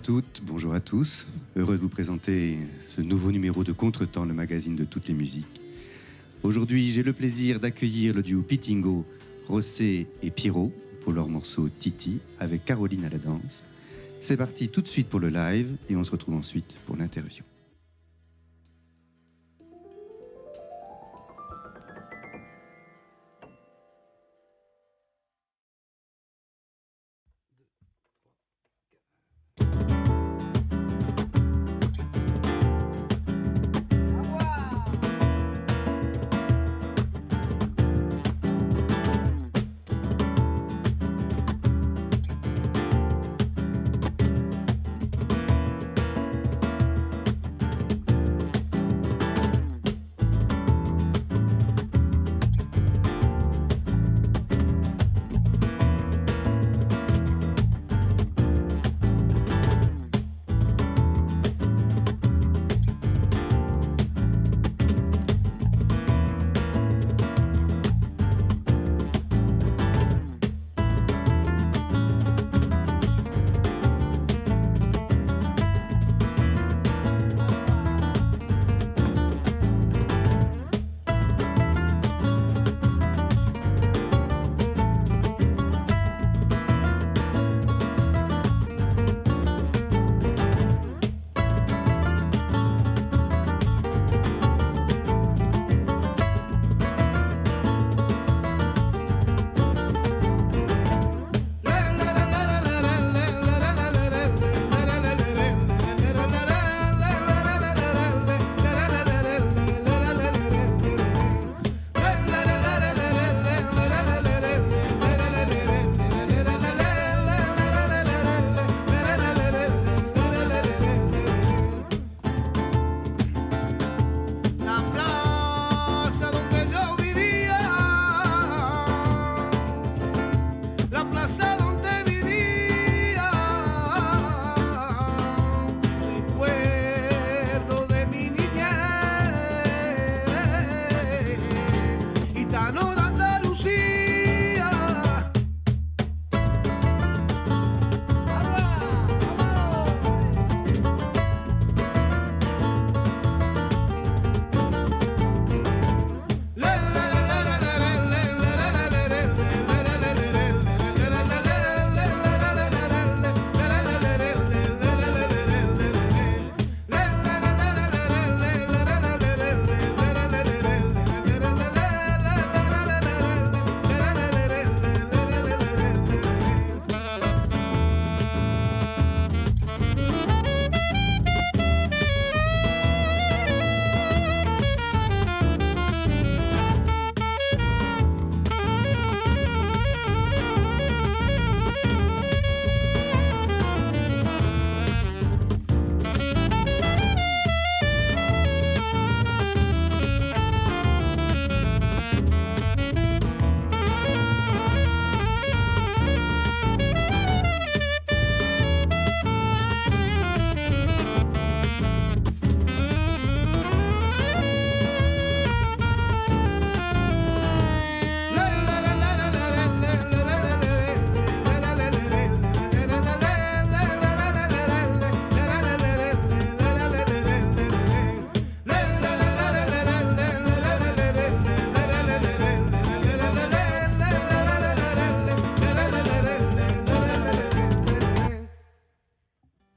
toutes, bonjour à tous. Heureux de vous présenter ce nouveau numéro de Contretemps, le magazine de toutes les musiques. Aujourd'hui, j'ai le plaisir d'accueillir le duo Pitingo, José et Pierrot pour leur morceau Titi avec Caroline à la danse. C'est parti tout de suite pour le live et on se retrouve ensuite pour l'interview.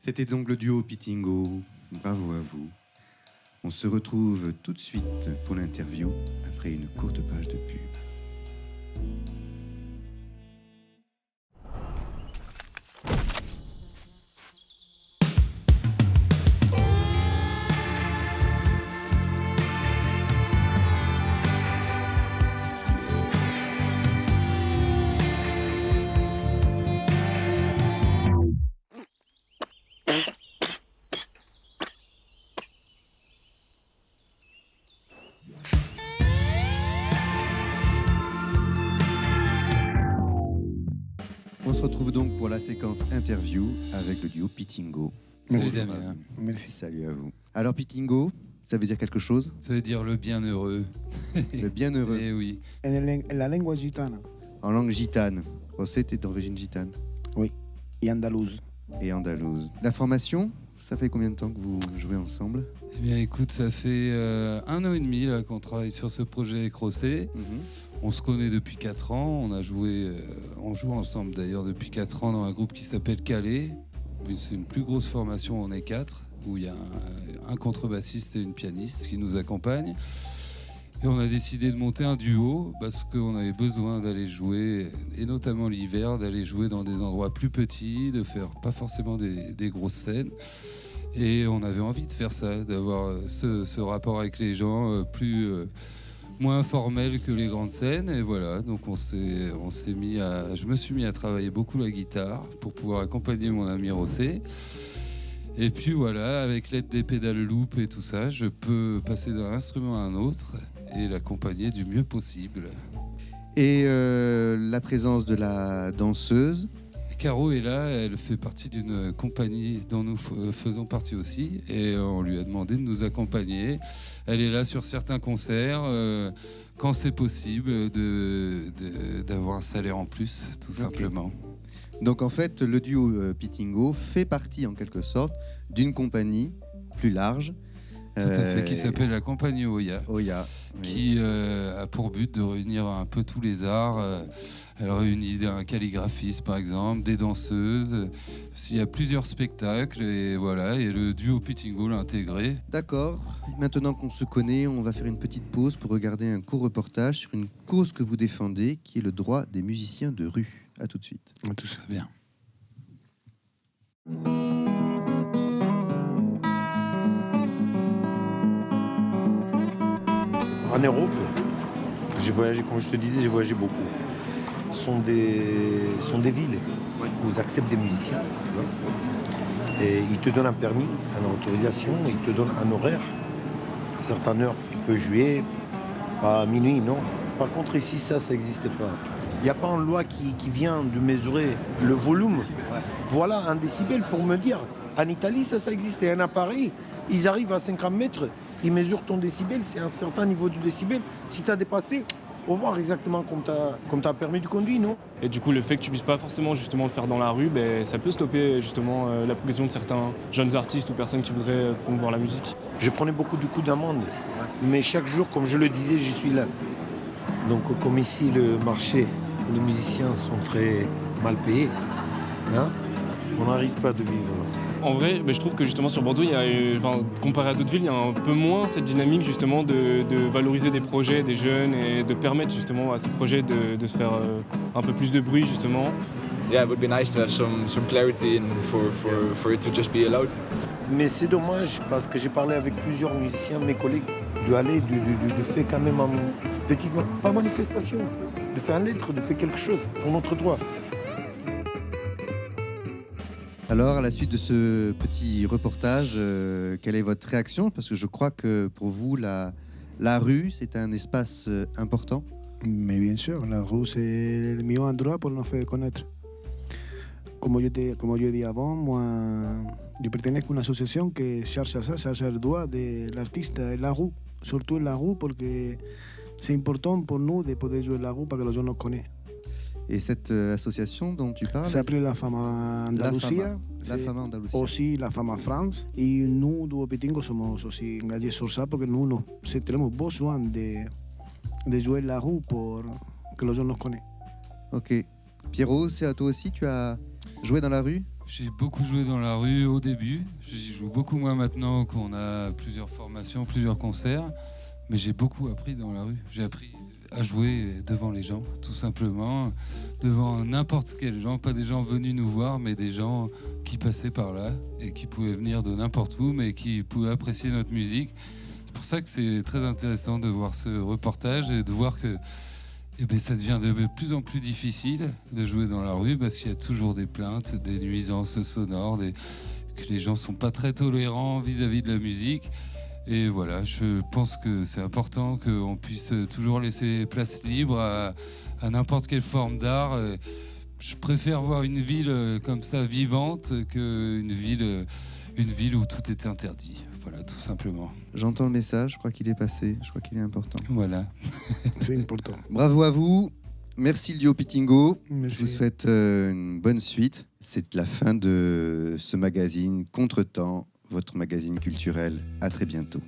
C'était donc le duo Pitingo, bravo à vous. On se retrouve tout de suite pour l'interview après une courte page de pub. On se retrouve donc pour la séquence interview avec le duo Pitingo. Merci. Merci. Salut à vous. Alors Pitingo, ça veut dire quelque chose? Ça veut dire le bienheureux. Le bienheureux. Eh oui. En la lengua gitana. En langue gitane. José, t'es d'origine gitane? Oui. Et andalouse. et andalouse. La formation, ça fait combien de temps que vous jouez ensemble ? Eh bien écoute, ça fait 1 an et demi là, qu'on travaille sur ce projet avec Rossé. On se connaît depuis 4 ans, on joue ensemble d'ailleurs depuis 4 ans dans un groupe qui s'appelle Calais. C'est une plus grosse formation, on est 4, où il y a un contrebassiste et une pianiste qui nous accompagnent. Et on a décidé de monter un duo parce qu'on avait besoin d'aller jouer, et notamment l'hiver, d'aller jouer dans des endroits plus petits, de faire pas forcément des grosses scènes. Et on avait envie de faire ça, d'avoir ce rapport avec les gens moins formel que les grandes scènes. Et voilà, donc je me suis mis à travailler beaucoup la guitare pour pouvoir accompagner mon ami Rossé. Et puis voilà, avec l'aide des pédales loop et tout ça, je peux passer d'un instrument à un autre et l'accompagner du mieux possible. Et la présence de la danseuse. Caro est là, elle fait partie d'une compagnie dont nous faisons partie aussi, et on lui a demandé de nous accompagner. Elle est là sur certains concerts, quand c'est possible, d'avoir un salaire en plus, tout simplement. Donc en fait, le duo Pitingo fait partie en quelque sorte d'une compagnie plus large. Tout à fait, qui s'appelle la compagnie Oya. Oya, oui. Qui a pour but de réunir un peu tous les arts. Elle réunit un calligraphiste par exemple, des danseuses. Il y a plusieurs spectacles et voilà, et le duo Pitingo l'a intégré. D'accord, maintenant qu'on se connaît, on va faire une petite pause pour regarder un court reportage sur une cause que vous défendez, qui est le droit des musiciens de rue. À tout de suite. Tout ça bien. En Europe, j'ai voyagé, comme je te disais, j'ai voyagé beaucoup. Ce sont des villes où ils acceptent des musiciens. Et ils te donnent un permis, une autorisation, ils te donnent un horaire. Certaines heures, tu peux jouer, pas à minuit, non. Par contre, ici, ça n'existe pas. Il n'y a pas une loi qui vient de mesurer le volume. Voilà, un décibel pour me dire. En Italie, ça existe. Et à Paris, ils arrivent à 50 mètres. Ils mesurent ton décibel, c'est un certain niveau de décibel. Si tu as dépassé, on va voir exactement comme tu as permis de conduire, non ? Et du coup, le fait que tu puisses pas forcément justement le faire dans la rue, ça peut stopper justement la progression de certains jeunes artistes ou personnes qui voudraient promouvoir la musique. Je prenais beaucoup de coups d'amende, mais chaque jour, comme je le disais, je suis là. Donc comme ici, le marché, les musiciens sont très mal payés, hein, on n'arrive pas de vivre. En vrai, je trouve que justement sur Bordeaux, comparé à d'autres villes, il y a un peu moins cette dynamique justement de valoriser des projets des jeunes et de permettre justement à ces projets de se faire un peu plus de bruit justement. Yeah, it would be nice to have some clarity and for it to just be allowed. Mais c'est dommage parce que j'ai parlé avec plusieurs musiciens, mes collègues, de faire quand même une petite, pas manifestation, de faire une lettre, de faire quelque chose pour notre droit. Alors, à la suite de ce petit reportage, quelle est votre réaction ? Parce que je crois que pour vous, la rue, c'est un espace important. Mais bien sûr, la rue, c'est le meilleur endroit pour nous faire connaître. Comme je dis avant, moi, je pertenezco a une association qui cherche à ça, cherche le droit de l'artiste et la rue. Surtout la rue, parce que c'est important pour nous de pouvoir jouer la rue parce que les gens nous connaissent. Et cette association dont tu parles, ça s'appelle la Fama Andalucía, la Fama Andalucía. Aussi la Fama France. Et nous, Duo Pitingo, somos aussi engagés sur ça parce que nous tenemos besoin de jouer la rue pour que les gens nous connaissent. Ok. Pierrot, c'est à toi aussi, tu as joué dans la rue ? J'ai beaucoup joué dans la rue au début. J'y joue beaucoup moins maintenant qu'on a plusieurs formations, plusieurs concerts. Mais j'ai beaucoup appris dans la rue. J'ai appris à jouer devant les gens, tout simplement, devant n'importe quel gens, pas des gens venus nous voir, mais des gens qui passaient par là et qui pouvaient venir de n'importe où, mais qui pouvaient apprécier notre musique. C'est pour ça que c'est très intéressant de voir ce reportage et de voir que ça devient de plus en plus difficile de jouer dans la rue parce qu'il y a toujours des plaintes, des nuisances sonores, que les gens sont pas très tolérants vis-à-vis de la musique. Et voilà, je pense que c'est important qu'on puisse toujours laisser place libre à n'importe quelle forme d'art. Je préfère voir une ville comme ça vivante qu'une ville où tout est interdit. Voilà, tout simplement. J'entends le message, je crois qu'il est passé, je crois qu'il est important. Voilà. C'est important. Bravo à vous, merci le duo Pitingo. Merci. Je vous souhaite une bonne suite. C'est la fin de ce magazine Contretemps, votre magazine culturel. À très bientôt.